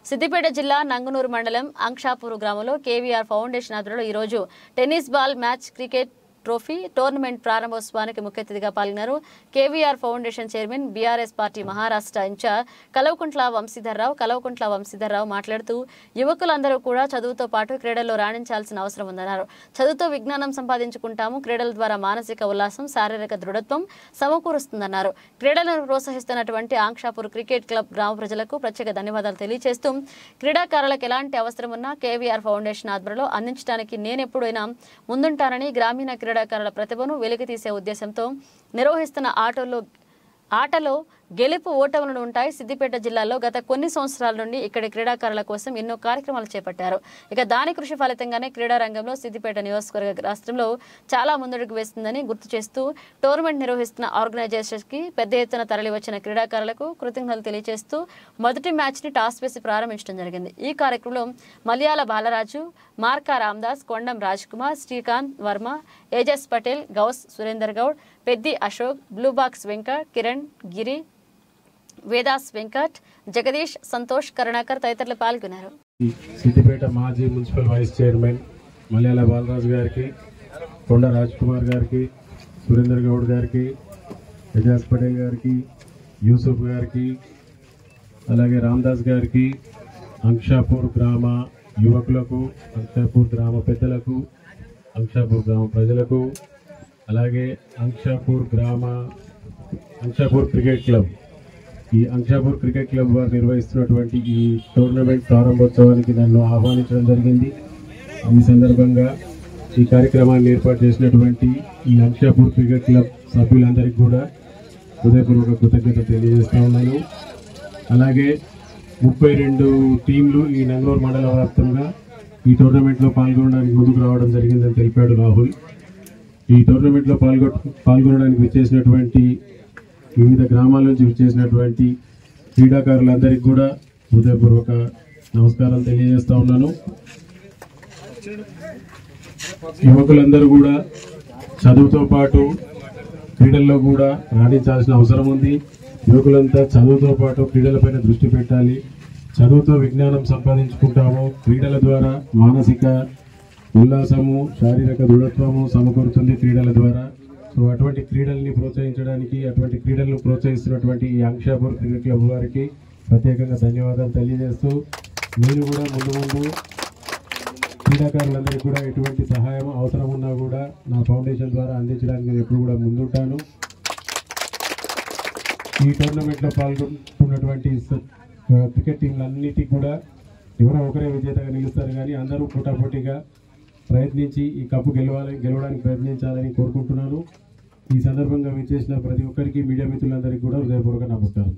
సిద్దిపేట జిల్లా నంగునూరు మండలం అంక్షాపూర్ గ్రామంలో కేవీఆర్ ఫౌండేషన్ ఆధ్వర్యంలో ఈ రోజు tennis ball match cricket trophy tournament ప్రారంభోత్సవానికి ముఖ్య అతిథిగా పాల్గొన్నారు. KVR foundation chairman BRS party Maharashtra incharge Kalvakuntla Vamshidhar Rao మాట్లాడుతూ యువకులందరూ కూడా చదువుతో పాటు క్రీడల్లో రాణించాల్సిన అవసరం ఉందన్నారు. చదువుతో విజ్ఞానం సంపాదించుకుంటాము, క్రీడల ద్వారా మానసిక ఉల్లాసం, శారీరక దృఢత్వం సమకూరుస్తుందన్నారు. క్రీడలను ప్రోత్సహిస్తున్నటువంటి అంక్షాపూర్ క్రికెట్ క్లబ్ గ్రామ ప్రజలకు ప్రత్యేక ధన్యవాదాలు తెలియజేస్తూ క్రీడాకారులకు ఎలాంటి అవసరం ఉన్నా కేవీఆర్ ఫౌండేషన్ ఆధ్వర్యంలో అందించడానికి నేనెప్పుడైనా ముందుంటానని, గ్రామీణ క్రీడాకారుల ప్రతిభను వెలికితీసే ఉద్దేశంతో నిర్వహిస్తున్న ఆటలో గెలుపు ఓటములను ఉంటాయి. సిద్దిపేట జిల్లాలో గత కొన్ని సంవత్సరాల నుండి ఇక్కడి క్రీడాకారుల కోసం ఎన్నో కార్యక్రమాలు చేపట్టారు. ఇక దాని కృషి ఫలితంగానే క్రీడా రంగంలో సిద్దిపేట నియోజకవర్గ రాష్ట్రంలో చాలా ముందడుగు వేస్తుందని గుర్తు చేస్తూ టోర్నమెంట్ నిర్వహిస్తున్న ఆర్గనైజేషన్స్కి పెద్ద ఎత్తున తరలి వచ్చిన క్రీడాకారులకు కృతజ్ఞతలు తెలియజేస్తూ మొదటి మ్యాచ్ని టాస్ వేసి ప్రారంభించడం జరిగింది. ఈ కార్యక్రమంలో మలయాళ బాలరాజు, మార్కా రామ్దాస్, కొండం రాజ్ కుమార్, శ్రీకాంత్ వర్మ, ఏజస్ పటేల్, గౌస్ సురేందర్ గౌడ్, పెద్ది అశోక్, బ్లూ బాక్స్ వెంకట్, కిరణ్, గిరి, వేదాస్ వెంకట్, జగదీష్, సంతోష్, కరుణాకర్ తదితరులు పాల్గొన్నారు. సిద్దిపేట మాజీ municipal vice chairman Malayala Balaraju గారికి, కొండ రాజ్ కుమార్ గారికి, సురేందర్ గౌడ్ గారికి, ఏజాజ్ పటేల్ గారికి, యూసుఫ్ గారికి, అలాగే రామ్దాస్ గారికి, అంక్షాపూర్ గ్రామ యువకులకు, అంక్షాపూర్ గ్రామ పెద్దలకు, అంక్షాపూర్ గ్రామ ప్రజలకు, అలాగే అంక్షాపూర్ క్రికెట్ క్లబ్, ఈ అంక్షాపూర్ క్రికెట్ క్లబ్ వారు నిర్వహిస్తున్నటువంటి ఈ టోర్నమెంట్ ప్రారంభోత్సవానికి నన్ను ఆహ్వానించడం జరిగింది. ఈ సందర్భంగా ఈ కార్యక్రమాన్ని ఏర్పాటు చేసినటువంటి ఈ అంక్షాపూర్ క్రికెట్ క్లబ్ సభ్యులందరికీ కూడా హృదయపూర్వక కృతజ్ఞత తెలియజేస్తా ఉన్నాను. అలాగే 32 టీంలు ఈ నంగనూరు మండల వ్యాప్తంగా ఈ టోర్నమెంట్లో పాల్గొనడానికి ముందుకు రావడం జరిగిందని తెలిపాడు రాహుల్. ఈ టోర్నమెంట్లో పాల్గొనడానికి విచ్చేసినటువంటి వివిధ గ్రామాల నుంచి విచ్చేసినటువంటి క్రీడాకారులందరికీ కూడా హృదయపూర్వక నమస్కారాలు తెలియజేస్తా ఉన్నాను. యువకులందరూ కూడా చదువుతో పాటు క్రీడల్లో కూడా రాణించాల్సిన అవసరం ఉంది. యువకులంతా చదువుతో పాటు క్రీడలపైన దృష్టి పెట్టాలి. చదువుతో విజ్ఞానం సంపాదించుకుంటాము, క్రీడల ద్వారా మానసిక ఉల్లాసము, శారీరక దృఢత్వము సమకూరుతుంది క్రీడల ద్వారా. సో అటువంటి క్రీడల్ని ప్రోత్సహించడానికి, అటువంటి క్రీడలను ప్రోత్సహిస్తున్నటువంటి ఈ అంక్షాపూర్ క్రికెట్ క్లబ్ వారికి ప్రత్యేకంగా ధన్యవాదాలు తెలియజేస్తూ, నేను కూడా ముందు క్రీడాకారులందరికీ కూడా ఎటువంటి సహాయం అవసరం ఉన్నా కూడా నా ఫౌండేషన్ ద్వారా అందించడానికి నేను ఎప్పుడు కూడా ముందుంటాను. ఈ టోర్నమెంట్లో పాల్గొంటున్నటువంటి క్రికెట్ టీంలన్నిటికీ కూడా ఎవరో ఒకరే విజేతగా నిలుస్తారు, కానీ అందరూ పోటాపోటీగా ప్రయత్నించి ఈ కప్పు గెలవడానికి ప్రయత్నించాలని కోరుకుంటున్నాను. ఈ సందర్భంగా విచ్చేసిన ప్రతి ఒక్కరికి, మీడియా మిత్రులందరికీ కూడా హృదయపూర్వక నమస్కారం.